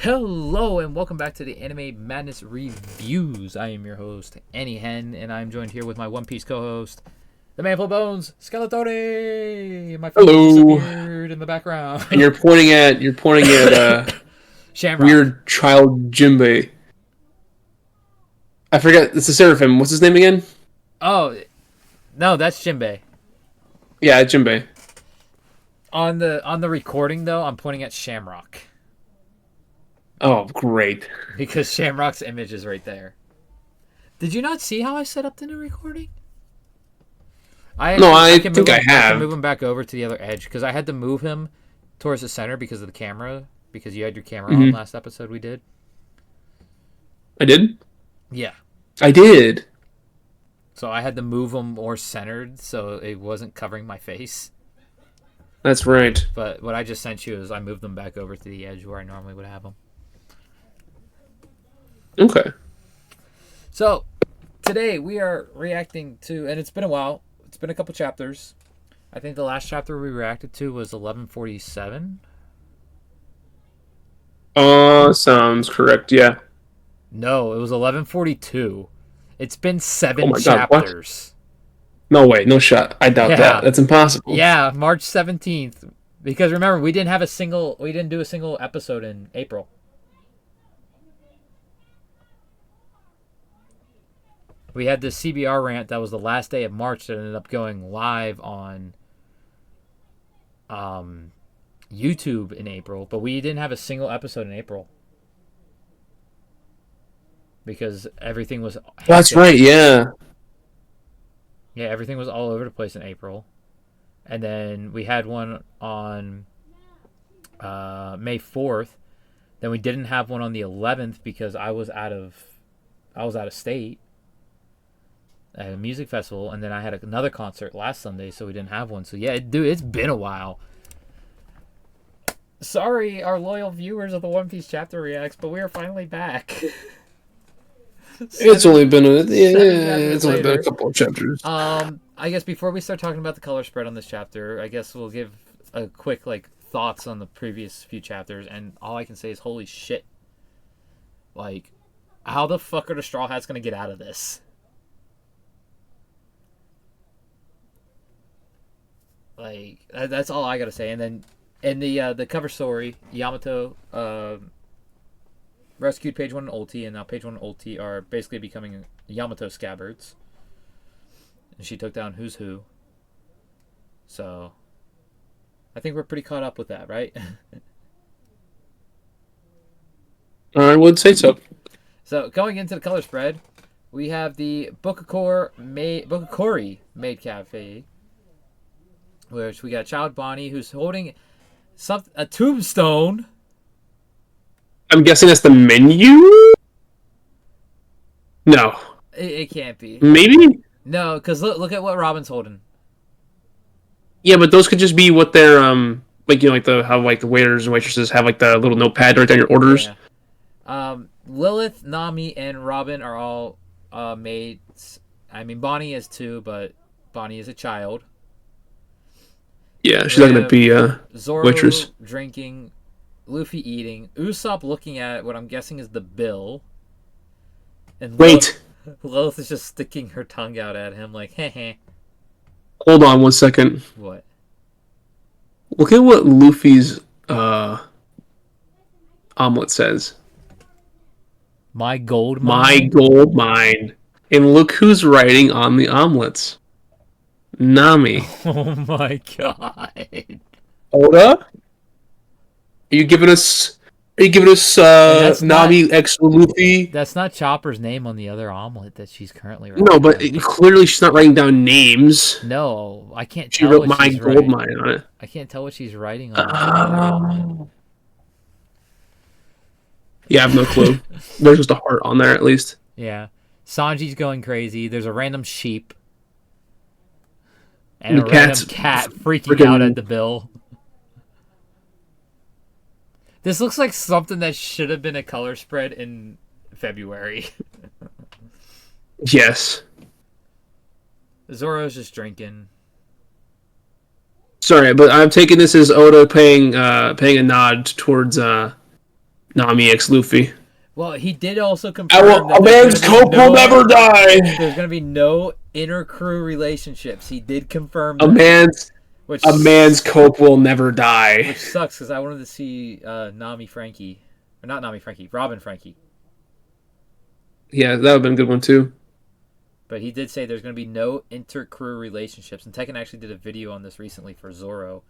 Hello and welcome back to the Anime Madness Reviews. I am your host, Annie Hen, and I'm joined here with my One Piece co-host, the man full of bones, Skeletony. My phone just Hello. disappeared in the background. And you're pointing at Shamrock. weird child Jimbei. I forget. It's the Seraphim. What's his name again? Oh, no, that's Jinbei. Yeah, Jimbei. On the recording though, I'm pointing at Shamrock Oh, great. because Shamrock's image is right there. Did you not see how I set up the new recording? No, I can move think I him. I can move have. him back over to the other edge because I had to move him towards the center because of the camera. Because you had your camera on Hmm. last episode we did. I did. Yeah. I did. So I had to move him more centered so it wasn't covering my face. That's right. But what I just sent you is I moved them back over to the edge where I normally would have them. Okay. So today we are reacting to, and it's been a while. It's been a couple chapters. I think the last chapter we reacted to was 1147. Sounds correct. Yeah. No, it was 1142. It's been Oh seven my God. What? chapters. No way. No shot. I doubt that. Yeah. That's impossible. Yeah, March 17th. Because remember, we didn't do a single episode in April. We had this CBR rant that was the last day of March that ended up going live on YouTube in April, but we didn't have a single episode in April because everything was That's hectic. right. Yeah. Yeah, everything was all over the place in April. And then we had one on May 4th. Then we didn't have one on the 11th because I was out of state at a music festival, and then I had another concert last Sunday, so we didn't have one. So yeah, dude, it's been a while. Sorry, our loyal viewers of the One Piece chapter reacts, but we are finally back. It's only been a Seven chapters it's only been a later. couple of chapters. I guess before we start talking about the color spread on this chapter, I guess we'll give a quick thoughts on the previous few chapters, and all I can say is holy shit. Like, how the fuck are the Straw Hats gonna get out of this? Like, that's all I gotta say. And then in the cover story, Yamato rescued Page One and Ulti, and now Page One and Ulti are basically becoming Yamato scabbards. And she took down Who's Who. So, I think we're pretty caught up with that, right? I would say so. So, going into the color spread, we have the Bokakori Maid Cafe, which we got Child Bonnie, who's holding a tombstone. I'm guessing that's the menu? No. It can't be. Maybe? No, because look at what Robin's holding. Yeah, but those could just be what they're like the how like the waiters and waitresses have like the little notepad to write down your orders. Yeah. Lilith, Nami, and Robin are all maids. I mean, Bonnie is too, but Bonnie is a child. Yeah, she's We not gonna have be a Zoro waitress. drinking, Luffy eating, Usopp looking at what I'm guessing is the bill, and Wait, Lilith is just sticking her tongue out at him like, heh heh. hold on 1 second. What? Look at what Luffy's omelet says. My gold My mine? gold mine. And look who's writing on the omelets. Nami. Oh my god. Oda? Are you giving us? Are you giving us That's not Nami X Luffy? that's not Chopper's name on the other omelet that she's currently writing No, but down. clearly she's not writing down names. No, I can't She tell wrote what my she's gold writing. mine on it. I can't tell what she's writing on the other omelet. Yeah, I have no clue. There's just a heart on there at least. Yeah. Sanji's going crazy. There's a random sheep and And a the random cat's cat freaking freaking- out at the bill. This looks like something that should have been a color spread in February. Yes. Zoro's just drinking. Sorry, but I'm taking this as Oda paying a nod towards Nami X Luffy. Well, he did also confirm that A man's cope will never die. there's going to be no inter-crew relationships. He did confirm A that. man's Which a man's cope will never die. Which sucks because I wanted to see Nami Frankie. Or not Nami Frankie, Robin Frankie. Yeah, that would have been a good one too. But he did say there's going to be no inter-crew relationships. And Tekken actually did a video on this recently for Zoro.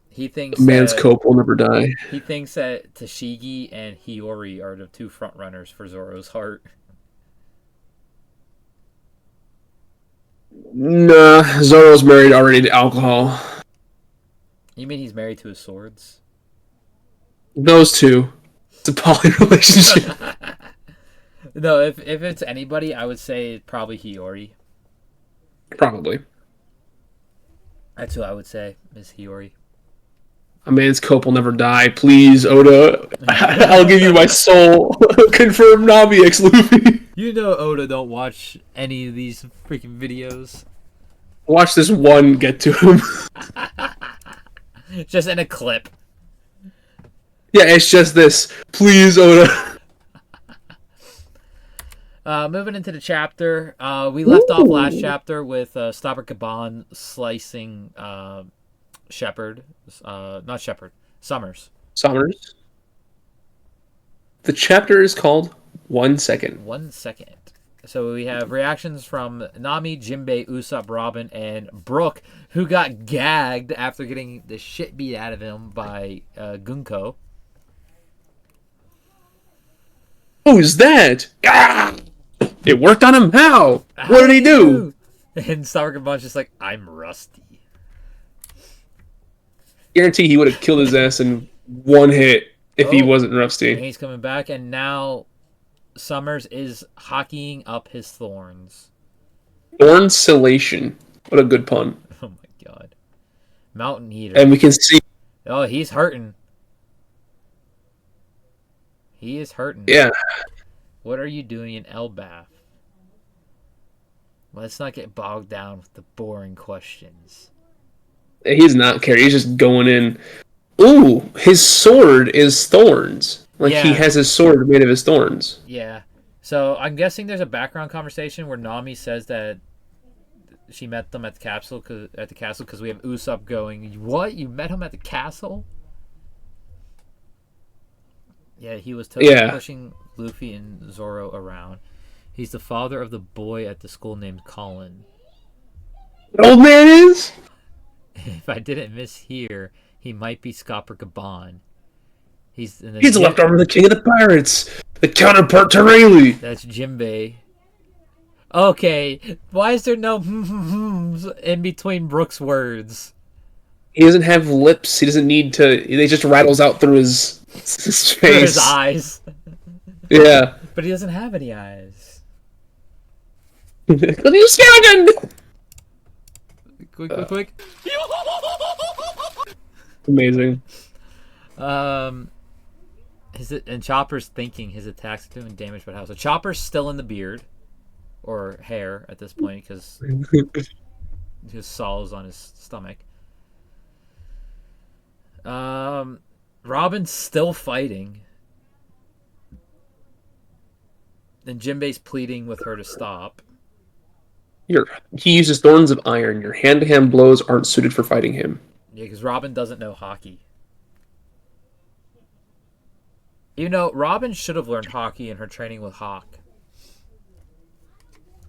He thinks A man's cope will never die. He thinks that Tashigi and Hiyori are the two front runners for Zoro's heart. Nah, Zoro's married already to alcohol. You mean he's married to his swords? Those two. It's a poly relationship. No, if it's anybody, I would say probably Hiyori. Probably. That's who I would say is Hiyori. A man's cope will never die. Please, Oda. I'll give you my soul. Confirm Nami X Luffy. You know Oda don't watch any of these freaking videos. Watch this one get to him. Just in a clip. Yeah, it's just this. Please, Oda. Moving into the chapter, we left off last chapter with Stopper Kaban slicing Shepard. Not Shepard. Summers. Summers. The chapter is called 1 Second. 1 second. So we have reactions from Nami, Jinbei, Usopp, Robin, and Brook, who got gagged after getting the shit beat out of him by Gunko. Who's that? Ah! It worked on him? How? What did he do? And Stopper Kaban's just like, I'm rusty. Guarantee he would have killed his ass in one hit if he wasn't rusty. And he's coming back, and now Summers is hockeying up his thorns. Thorncellation. What a good pun. Oh my god. Mountain Eater. And we can see... Oh, he's hurting. He is hurting. Yeah. What are you doing in Elbath? Let's not get bogged down with the boring questions. He's not caring. He's just going in. Ooh, his sword is thorns. Like, he has his sword made of his thorns. Yeah. So, I'm guessing there's a background conversation where Nami says that she met them at the castle because we have Usopp going, what? You met him at the castle? Yeah, he was totally pushing Luffy and Zoro around. He's the father of the boy at the school named Colin. The old man is? If I didn't miss here, he might be Scopper Gaban. He's the leftover of the king of the pirates, the counterpart to Rayleigh. That's Jinbei. Okay, why is there no in between Brook's words? He doesn't have lips. He doesn't need to. He just rattles out through his face. Through his eyes. Yeah. But he doesn't have any eyes. Little skeleton! Quick. Amazing. And Chopper's thinking his attacks are doing damage, but how? So Chopper's still in the beard. Or hair at this point, because his Saul's on his stomach. Robin's still fighting. And Jinbei's pleading with her to stop. He uses thorns of iron. Your hand-to-hand blows aren't suited for fighting him. Yeah, because Robin doesn't know hockey. You know, Robin should have learned hockey in her training with Hawk.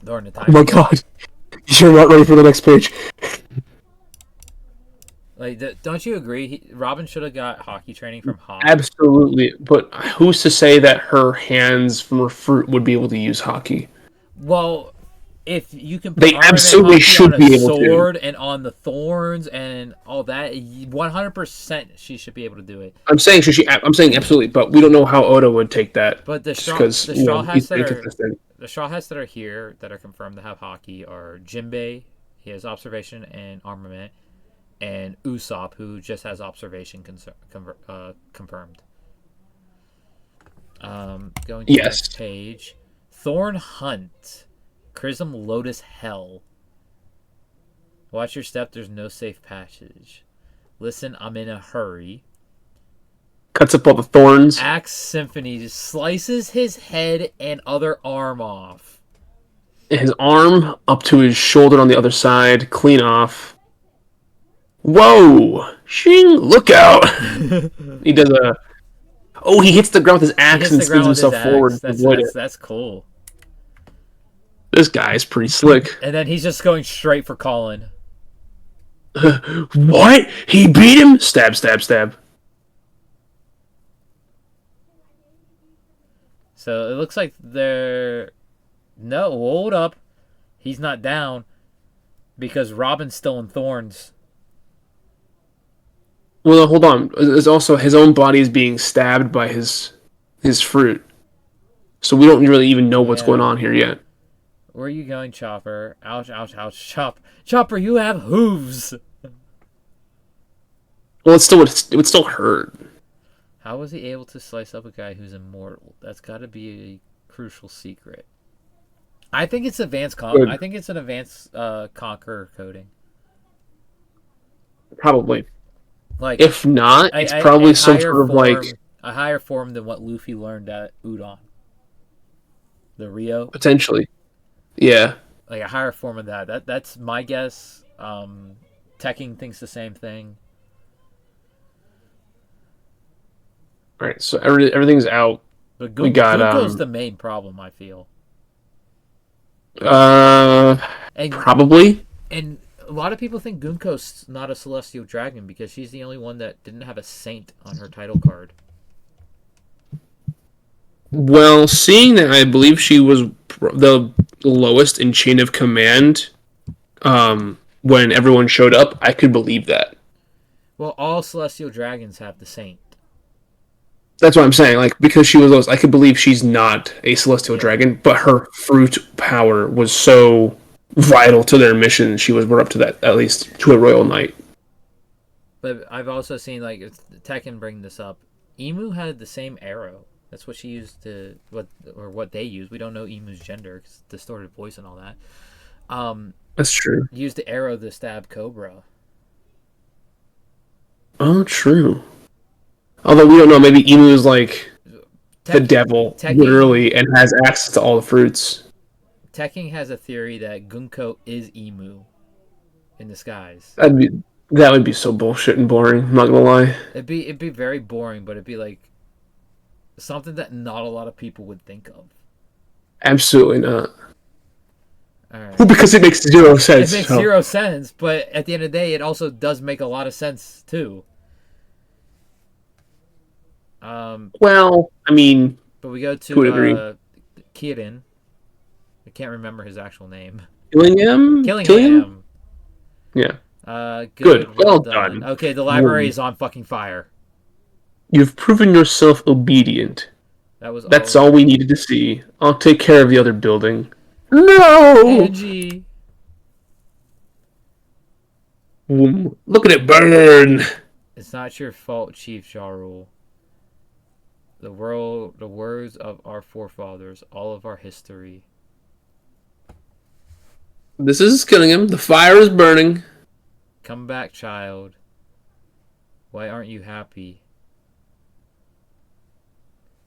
During the time. Oh my god. You're not ready for the next page. Like, don't you agree? Robin should have got hockey training from Hawk. Absolutely. But who's to say that her hands from her fruit would be able to use hockey? Well, if you can put they absolutely should be able to. Sword and on the thorns and all that, 100% she should be able to do it. I'm saying I'm saying absolutely, but we don't know how Oda would take that. But the Straw Hats that are here that are confirmed to have hockey are Jinbei, he has observation and armament, and Usopp, who just has observation confirmed. Going to the next page. Thorn Hunt. Chrism Lotus Hell. Watch your step, there's no safe passage. Listen, I'm in a hurry. cuts up all the thorns. Axe Symphony just slices his head and other arm off. His arm up to his shoulder on the other side, clean off. Whoa! Shing! Look out! He does a... Oh, he hits the ground with his axe and spins himself forward to avoid it. That's cool. This guy's pretty slick. And then he's just going straight for Colin. What? He beat him? Stab, stab, stab. So it looks like they're... No, hold up. He's not down because Robin's still in thorns. Well, hold on. There's also his own body is being stabbed by his fruit. So we don't really even know what's going on here yet. Where are you going, Chopper? Ouch, ouch, ouch. Chopper, you have hooves. Well, it would still hurt. How was he able to slice up a guy who's immortal? That's got to be a crucial secret. I think it's advanced. I think it's an advanced Conqueror coding. Probably. Like, if not, it's probably some sort of like a higher form than what Luffy learned at Udon. The Rio. Potentially. Yeah. Like a higher form of that. That's my guess. Tekking thinks the same thing. All right, so everything's out. But we got Gunko's the main problem, I feel. Probably. And a lot of people think Gunko's not a celestial dragon because she's the only one that didn't have a saint on her title card. Well, seeing that I believe she was the lowest in chain of command when everyone showed up, I could believe that. Well, all celestial dragons have the saint. That's what I'm saying. Like, because she was lowest, I could believe she's not a celestial dragon, but her fruit power was so vital to their mission. She was brought up to that, at least to a royal knight. But I've also seen, like, Tekken bring this up. Emu had the same arrow. That's what she used to, what they used. We don't know Emu's gender because distorted voice and all that. That's true. Used the arrow to stab Cobra. Oh, true. Although we don't know, maybe Emu is like the devil, literally, and has access to all the fruits. Tekking has a theory that Gunko is Emu in disguise. That would be so bullshit and boring. I'm not gonna lie. It'd be very boring, but it'd be like something that not a lot of people would think of. Absolutely not. All right. Well, because it makes zero sense. It makes zero sense, but at the end of the day, it also does make a lot of sense too. Well, I mean, but we go to Kirin. I can't remember his actual name. Killingham? Yeah. Good. Well done. Okay, the library is on fucking fire. You've proven yourself obedient. That's all we needed to see. I'll take care of the other building. No! Angie. Look at it burn! It's not your fault, Chief Jarul. The words of our forefathers, all of our history. This is killing him. The fire is burning. Come back, child. Why aren't you happy?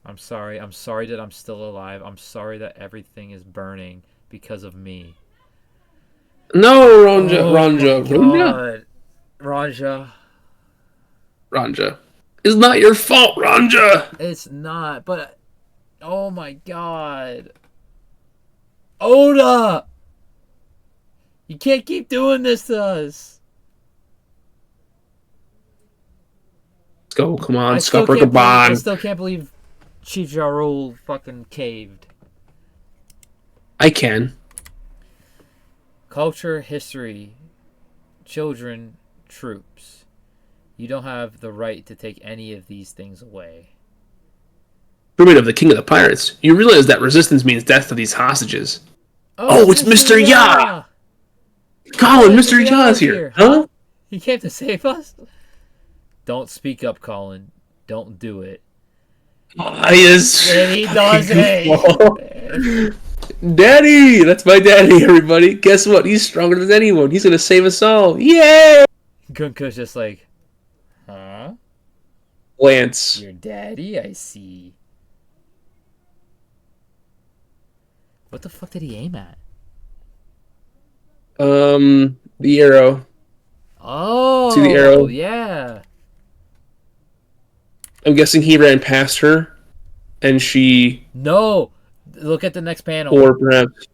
I'm sorry. I'm sorry that I'm still alive. I'm sorry that everything is burning because of me. No, Ranja. Ranja. It's not your fault, Ranja. It's not, but oh my god. Oda! You can't keep doing this to us. Let's go, come on, Scupper the Bond. I still can't believe Chief Jarul fucking caved. I can. Culture, history, children, troops. You don't have the right to take any of these things away. Roommate of the King of the Pirates, you realize that resistance means death to these hostages. Oh, it's Mr. Ya! Colin, Mr. Ya's here. Huh? He came to save us? Don't speak up, Colin. Don't do it. Yes. And he does it. Daddy! That's my daddy, everybody. Guess what? He's stronger than anyone. He's gonna save us all. Yay! Gunko's just like, huh? Lance. Your daddy, I see. What the fuck did he aim at? The arrow. See the Oh, arrow? yeah. I'm guessing he ran past her, and she, No. Look at the next panel. or perhaps.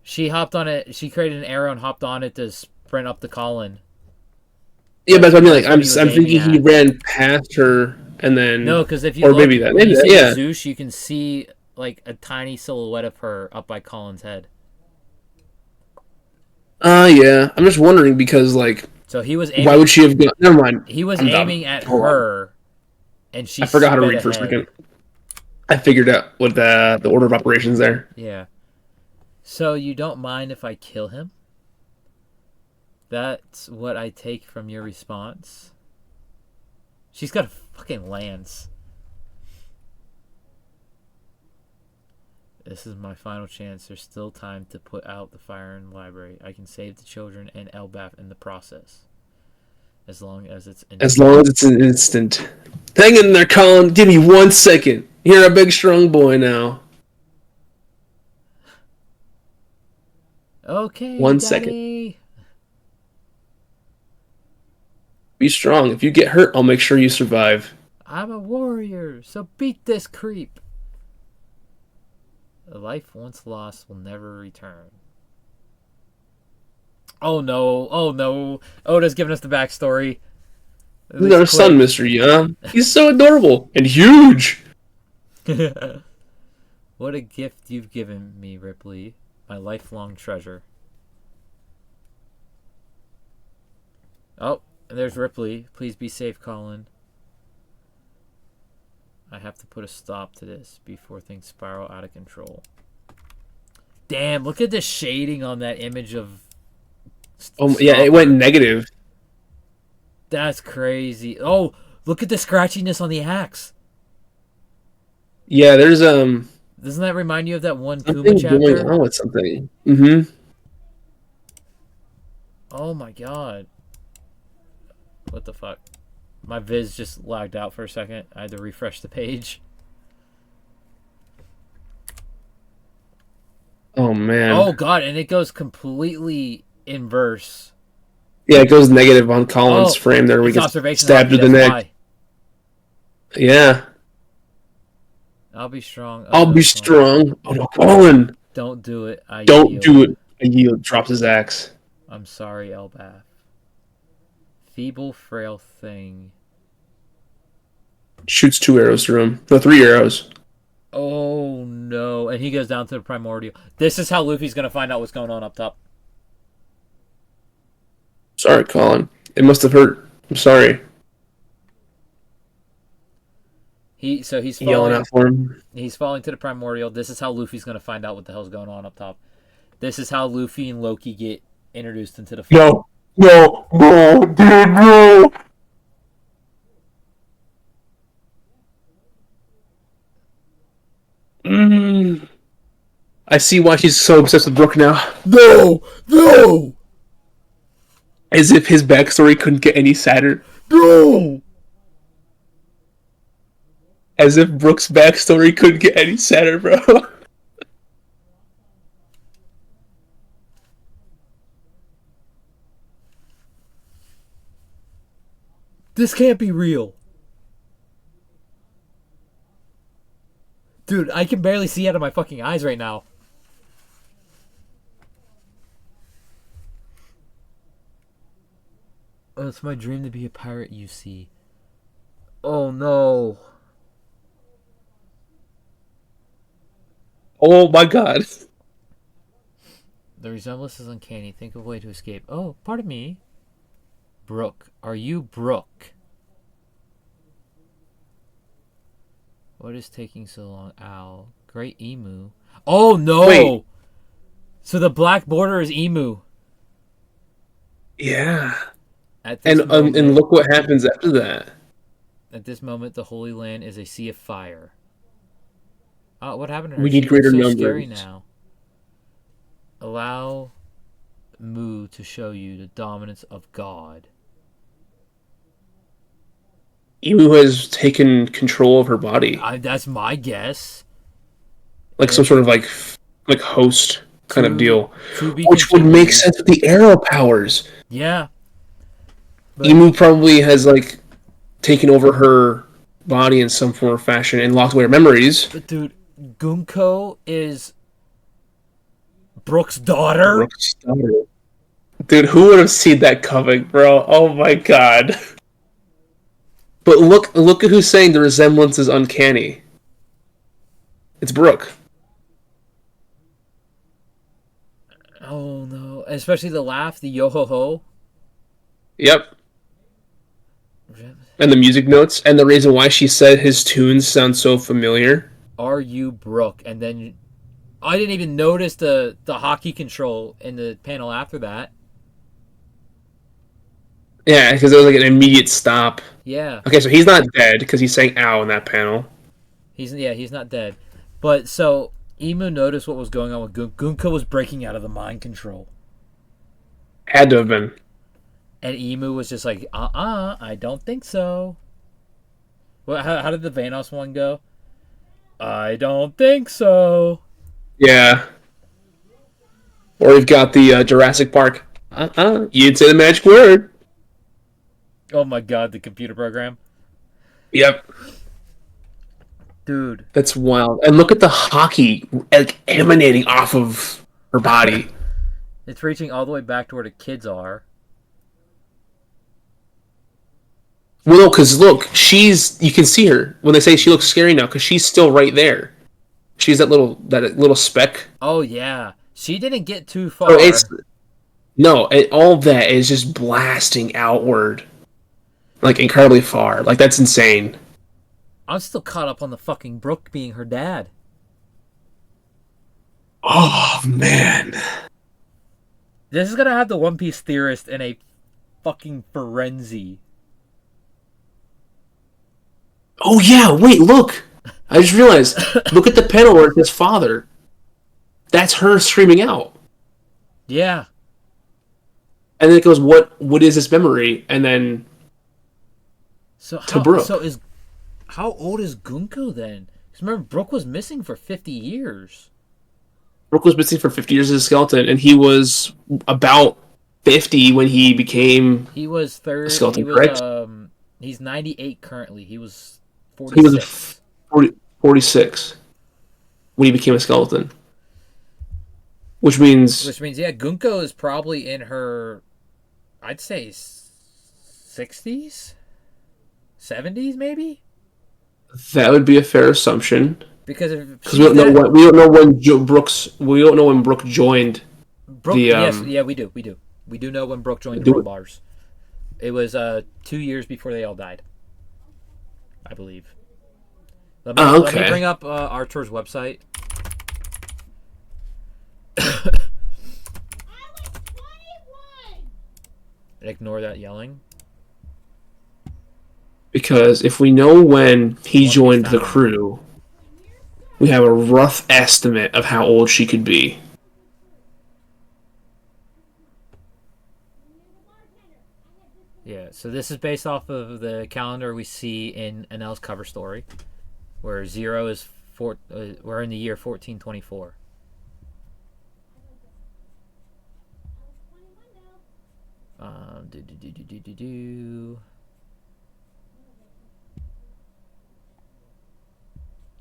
She hopped on it. She created an arrow and hopped on it to sprint up to Colin. Yeah, but I mean, like, That's what he was I'm aiming thinking he at. ran past her, and then, No, because if you or look, maybe that, when maybe you that, see the yeah. Zeus, you can see like a tiny silhouette of her up by Colin's head. Yeah. I'm just wondering because, like, So he was why would aiming. she have gone? Never mind. He was I'm dumb. aiming at Hold on. her, and she I forgot how to sped read for a ahead. second. I figured out what the order of operations there. Yeah. So you don't mind if I kill him? That's what I take from your response. She's got a fucking lance. This is my final chance. There's still time to put out the fire in the library. I can save the children and Elbaf in the process. As long as it's As long as it's an instant. Hang in there, Colin. Give me 1 second. You're a big, strong boy now. Okay, 1 second. Daddy. Be strong. If you get hurt, I'll make sure you survive. I'm a warrior, so beat this creep. A life once lost will never return. Oh no, oh no. Oda's giving us the backstory. At This is our least son, Mr. Young. He's so adorable and huge. quick. What a gift you've given me, Ripley. My lifelong treasure. Oh, and there's Ripley. Please be safe, Colin. I have to put a stop to this before things spiral out of control. Damn, look at the shading on that image of... Oh yeah, it went negative. That's crazy. Oh, look at the scratchiness on the axe. Yeah, there's Doesn't that remind you of that one Kuma something going chapter? on with something. Mm-hmm. Oh my god. What the fuck? My viz just lagged out for a second. I had to refresh the page. Oh man. Oh god, and it goes completely inverse. Yeah, it goes negative on Colin's Oh, frame there. We it's get observation stabbed hockey, to the that's neck. why. Yeah. I'll be strong. Oh, I'll no, be Colin. strong. Oh no, Colin! Don't do it. I Don't yield. do it. And he drops his axe. I'm sorry, Elbaf. Feeble, frail thing. Shoots 2 arrows through him. No, 3 arrows. Oh no. And he goes down to the primordial. This is how Luffy's gonna find out what's going on up top. Sorry, Colin. It must have hurt. I'm sorry. He's Yelling falling. out for him. He's falling to the primordial. This is how Luffy's gonna find out what the hell's going on up top. This is how Luffy and Loki get introduced into the fight. No, no, no, dude, no. I see why she's so obsessed with Brooke now. No! No! As if his backstory couldn't get any sadder. No! As if Brooke's backstory couldn't get any sadder, bro. This can't be real. Dude, I can barely see out of my fucking eyes right now. Oh, it's my dream to be a pirate, you see. Oh no. Oh my god. The resemblance is uncanny. Think of a way to escape. Oh, pardon me. Brooke. Are you Brooke? What is taking so long? Owl. Great Emu. Oh no! Wait. So the black border is Emu. Yeah. At this moment, And look what happens after that. At this moment, the Holy Land is a sea of fire. Oh, what happened to her? We She need looks greater so numbers. scary now. Allow Mu to show you the dominance of God. Emu has taken control of her body, That's my guess. like some And sort of like host kind of to deal, to be which would make continued. sense with the arrow powers. Yeah, but Emu probably has like taken over her body in some form or fashion and locked away her memories. dude, Gunko is Brooke's daughter. Brooke's daughter. Dude, who would have seen that coming, bro? Oh my god. But look at who's saying the resemblance is uncanny. It's Brooke. Oh no! Especially the laugh, the yo ho ho. Yep. And the music notes and the reason why she said his tunes sound so familiar. Are you Brooke? And then I didn't even notice the hockey control in the panel after that. Yeah, because there was like an immediate stop. Yeah, Okay, so he's not dead because he's saying "ow" in that panel. he's not dead. But so Emu noticed what was going on with Gunko was breaking out of the mind control, Had to have been. and Emu was just like, I don't think so. Well, how did the Vanos one go? I don't think so. Yeah. Or we've got the Jurassic Park. You'd say the magic word. Oh my god, the computer program. Yep. Dude. That's wild. And look at the hockey like emanating off of her body. It's reaching all the way back to where the kids are. Well, no, because look, you can see her when they say she looks scary now because she's still right there. She's that little speck. Oh yeah. She didn't get too Oh, far. all of that is just blasting outward, like incredibly far. Like that's insane. I'm still caught up on the fucking Brooke being her dad. Oh man. This is gonna have the One Piece theorist in a fucking frenzy. Oh yeah, wait, look. I just realized. Look at the panel where it says father. That's her screaming out. Yeah. And then it goes, what is this memory? And then So to Brooke. how old is Gunko then? Because remember, Brooke was missing for 50 years. Brooke was missing for 50 years as a skeleton, and he was about 50 when he became He was a third. skeleton, He was correct? he's 98 currently. He was He was 46. 46 when he became a skeleton. Which means Which means yeah, Gunko is probably in her, I'd say 60s, 70s maybe. that would be a fair assumption. Because Because we don't know when Brooke joined Brooke, the yes, yeah, we do. We do know when Brooke joined the Rumbars. It was 2 years before they all died, I believe. Let me bring up Archer's website. Ignore that yelling. Because if we know when he joined the crew, we have a rough estimate of how old she could be. Yeah, so this is based off of the calendar we see in Anel's cover story, where Zero is we're in the year 1424.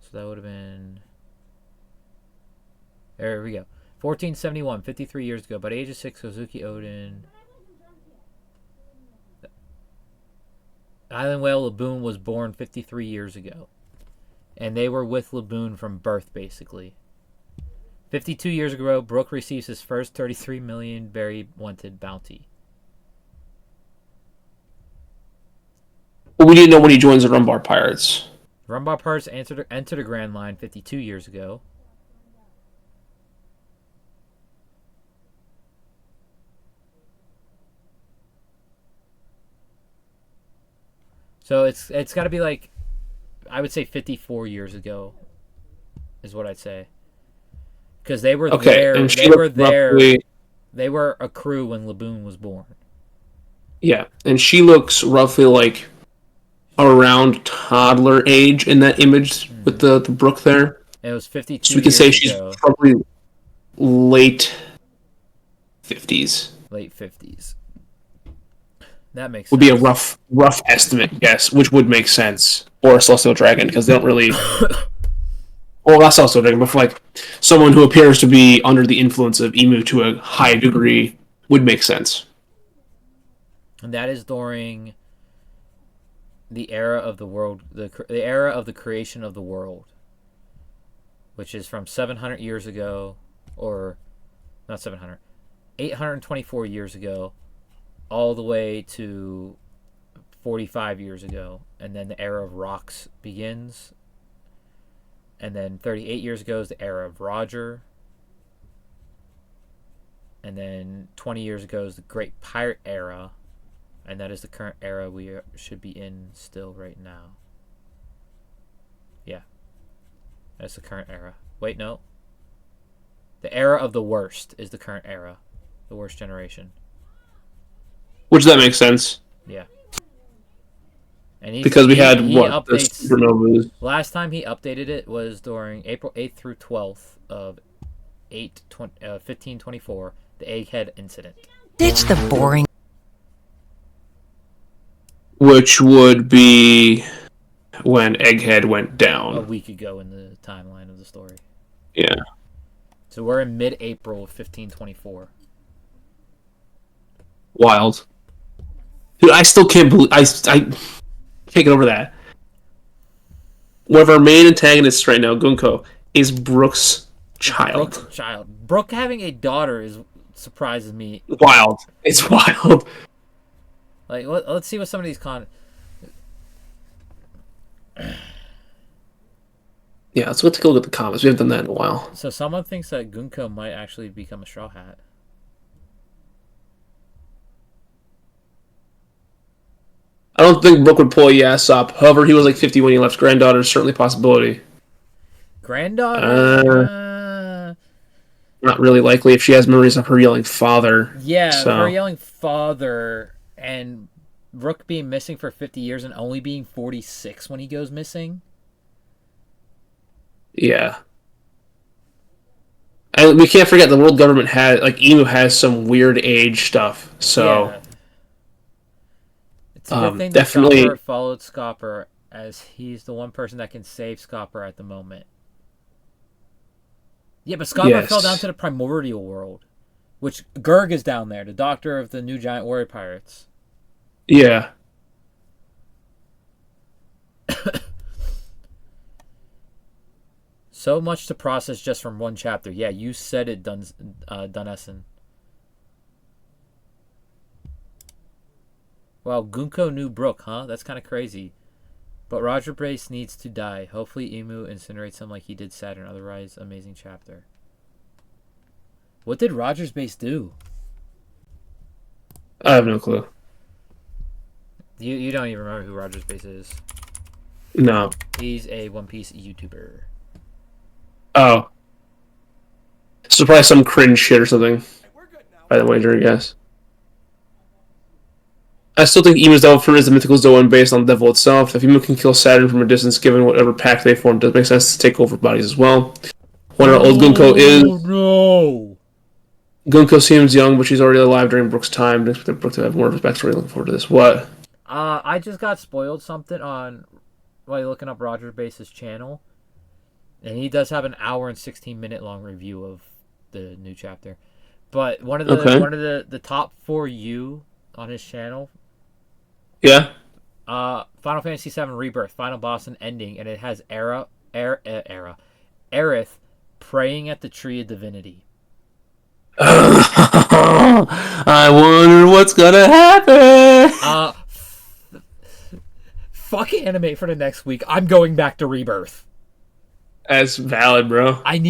So that would have been. There we go. 1471, 53 years ago. By the age of 6, Kozuki Odin. Island Whale Laboon was born 53 years ago. And they were with Laboon from birth, basically. 52 years ago, Brooke receives his first 33 million very wanted bounty. But we didn't know when he joins the Rumbar Pirates. Rumbar Pirates entered the Grand Line 52 years ago. So it's got to be like, I would say 54 years ago, is what I'd say. Because they were there. And they were there. Roughly, they were a crew when Laboon was born. Yeah, and she looks roughly like around toddler age in that image with the Brooke there. It was 52 So we could say years she's ago. probably late 50s. Late 50s. That makes Would sense. be a rough estimate, yes, which would make sense. Or a celestial dragon, because they don't really. Well, not celestial dragon, but for like someone who appears to be under the influence of Emu to a high degree would make sense. And that is during the era of the world, the era of the creation of the world, which is from 700 years ago, or not 700, 824 years ago, all the way to 45 years ago. And then the era of rocks begins. And then 38 years ago is the era of Roger. And then 20 years ago is the Great Pirate Era. And that is the current era we should be in still right now. Yeah. That's the current era. Wait, no. The era of the worst is the current era. The worst generation. Which that makes sense. Yeah. And because we had he what updates, the supernovas. Last time he updated it was during April 8th through 12th of 1524, the Egghead incident. Ditch the boring. Which would be when Egghead went down. A week ago in the timeline of the story. Yeah. So we're in mid-April of 1524. Wild. Dude, I still can't believe... I can't get over that. One of our main antagonists right now, Gunko, is Brooke's child. Brooke's child. Brooke having a daughter surprises me. Wild. It's wild. Like, let's see what some of these Yeah, let's go take a look at the comments. We haven't done that in a while. So someone thinks that Gunko might actually become a Straw Hat. I don't think Brooke would pull a yes up. However, he was like 50 when he left. Granddaughter is certainly a possibility. Granddaughter? Not really likely if she has memories of her yelling father. Yeah, so. her yelling father and Brooke being missing for 50 years and only being 46 when he goes missing. Yeah. And we can't forget the world government had, like, Emu has some weird age stuff, so... Yeah. It's a good thing definitely... that Scopper followed Scopper, as he's the one person that can save Scopper at the moment. Yeah, but Scopper fell down to the primordial world, which Gurg is down there, the doctor of the new giant warrior pirates. Yeah. So much to process just from one chapter. Yeah, you said it, Dunessen. Wow, Gunko knew Brooke, huh? That's kind of crazy. But Roger Brace needs to die. Hopefully Emu incinerates him like he did Saturn. Otherwise, amazing chapter. What did Roger's base do? I have no clue. You don't even remember who Roger's base is. No. He's a One Piece YouTuber. Oh. So probably some cringe shit or something. By the wager, I guess. I still think Emu's Devil Fruit is the mythical Zoan based on the devil itself. If Emu can kill Saturn from a distance, given whatever pact they form, it does make sense to take over bodies as well. What our old Gunko is... No! Gunko seems young, but she's already alive during Brooke's time. I expect Brooke to have more of his backstory. Looking forward to this. What? I just got spoiled something on while looking up Roger Base's channel. And he does have an hour and 16-minute long review of the new chapter. But one of the top 4 U on his channel. Yeah. Final Fantasy VII Rebirth, final boss and ending, and it has Aerith praying at the Tree of Divinity. I wonder what's gonna happen. Fuck anime for the next week. I'm going back to Rebirth. That's valid, bro. I still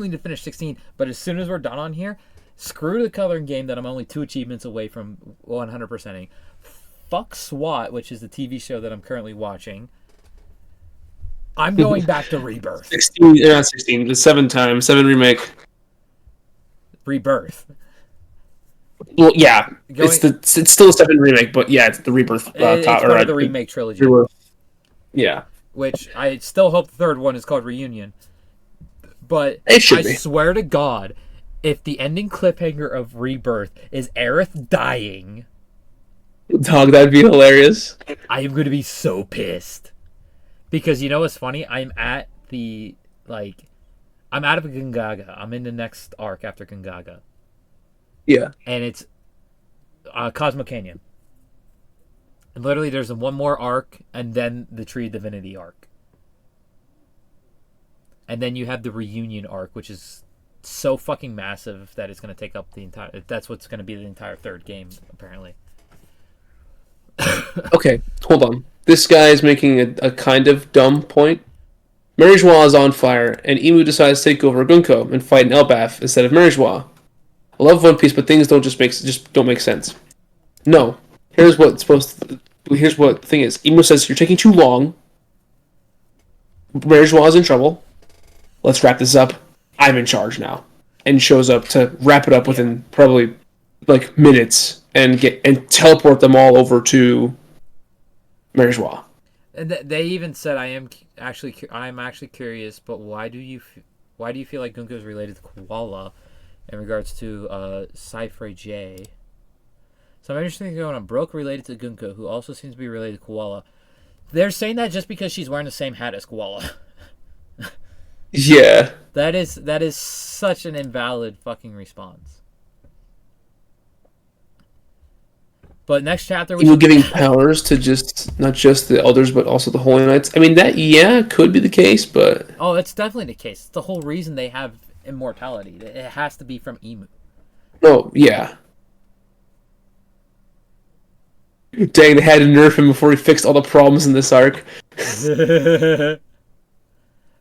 need to finish 16, but as soon as we're done on here, screw the coloring game that I'm only 2 achievements away from 100%ing. Fuck SWAT, which is the TV show that I'm currently watching. I'm going back to Rebirth. 16, not 16, but 7 times. 7 remake. Rebirth. Well, yeah, Going, it's still a 7 remake, but yeah, it's the Rebirth it's top part of the remake trilogy, Rebirth. Yeah, which I still hope the third one is called Reunion. But it should I be. swear to God, if the ending cliffhanger of Rebirth is Aerith dying, Dog, that'd be hilarious. I am going to be so pissed. Because you know what's funny? I'm at the, like, I'm out of Gungaga. I'm in the next arc after Gungaga. Yeah. And it's Cosmo Canyon. And literally there's one more arc and then the Tree of Divinity arc. And then you have the Reunion arc, which is so fucking massive that it's going to take up the entire... That's what's going to be the entire third game, apparently. Okay, hold on. This guy is making a kind of dumb point. Marijwa is on fire, and Emu decides to take over Gunko and fight an Elbaf instead of Marijwa. I love One Piece, but things don't make sense. No. Here's what here's what the thing is. Emu says you're taking too long. Marijwa is in trouble. Let's wrap this up. I'm in charge now. And shows up to wrap it up within probably like minutes and teleport them all over to Marijwa. And they even said, I'm actually curious, but why do you feel like Gunko is related to Koala in regards to Cypher J? So I'm interested going on. Broke related to Gunko, who also seems to be related to Koala. They're saying that just because she's wearing the same hat as Koala. Yeah. That is such an invalid fucking response. But next chapter, Emu giving powers to not just the elders but also the holy knights. I mean that could be the case, but oh, it's definitely the case. It's the whole reason they have immortality. It has to be from Emu. no, yeah. Dang, they had to nerf him before he fixed all the problems in this arc.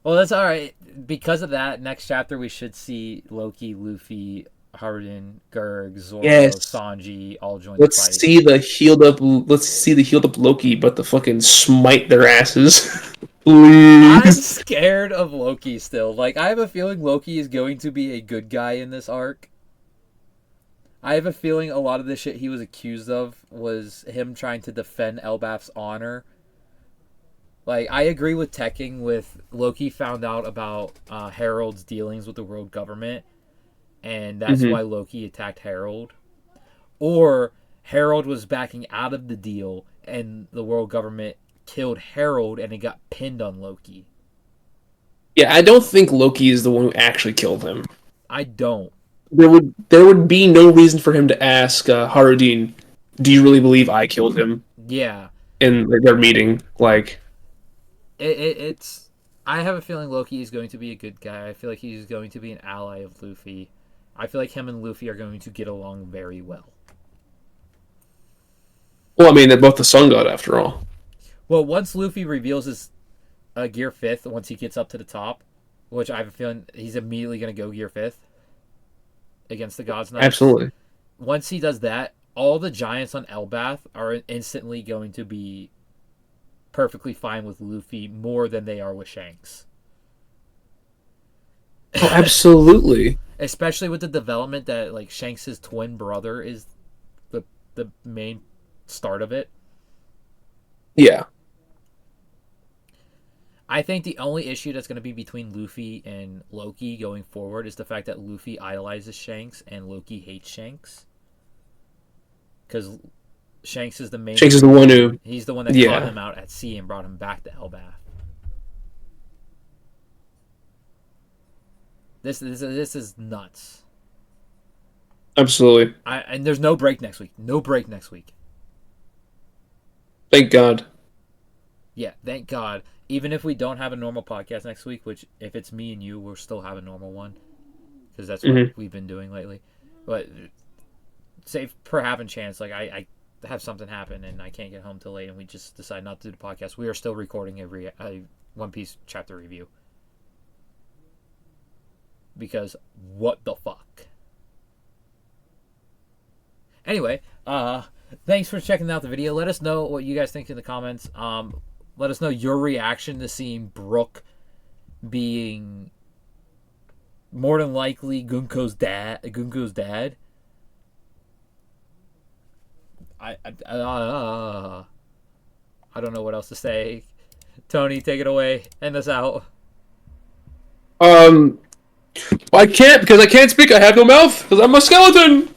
Well, that's all right. Because of that, next chapter we should see Loki, Luffy, Harden, Gerg, Zoro, Yes. Sanji all join Let's the fight. see the healed up. Let's see the healed up Loki, but the fucking smite their asses. I'm Please. scared of Loki still. Like, I have a feeling Loki is going to be a good guy in this arc. I have a feeling a lot of the shit he was accused of was him trying to defend Elbaf's honor. Like, I agree with Tekking with Loki found out about Harold's dealings with the world government, and that's why Loki attacked Harold. Or Harold was backing out of the deal, and the world government killed Harold, and it got pinned on Loki. Yeah, I don't think Loki is the one who actually killed him. I don't. There would be no reason for him to ask Harudin, "Do you really believe I killed him?" Yeah. In their meeting, like it's. I have a feeling Loki is going to be a good guy. I feel like he's going to be an ally of Luffy. I feel like him and Luffy are going to get along very well. well, I mean, they're both the sun god after all. Well, once Luffy reveals his Gear 5th, once he gets up to the top, which I have a feeling he's immediately going to go Gear 5th against the Gods Knights. Absolutely. Once he does that, all the giants on Elbaf are instantly going to be perfectly fine with Luffy more than they are with Shanks. Oh, absolutely. Especially with the development that like Shanks' twin brother is the main start of it. Yeah. I think the only issue that's going to be between Luffy and Loki going forward is the fact that Luffy idolizes Shanks and Loki hates Shanks. Because Shanks is the main... Shanks is the one who... He's the one that caught him out at sea and brought him back to Elbaf. This is nuts. Absolutely. And there's no break next week. No break next week. Thank God. Yeah, thank God. Even if we don't have a normal podcast next week, which if it's me and you, we'll still have a normal one. Because that's what we've been doing lately. But say for having chance, like I have something happen and I can't get home till late and we just decide not to do the podcast, we are still recording a One Piece chapter review. Because what the fuck? Anyway, thanks for checking out the video. Let us know what you guys think in the comments. Let us know your reaction to seeing Brook being more than likely Gunko's dad. I don't know what else to say. Tony, take it away. End us out. I can't because I can't speak. I have no mouth because I'm a skeleton.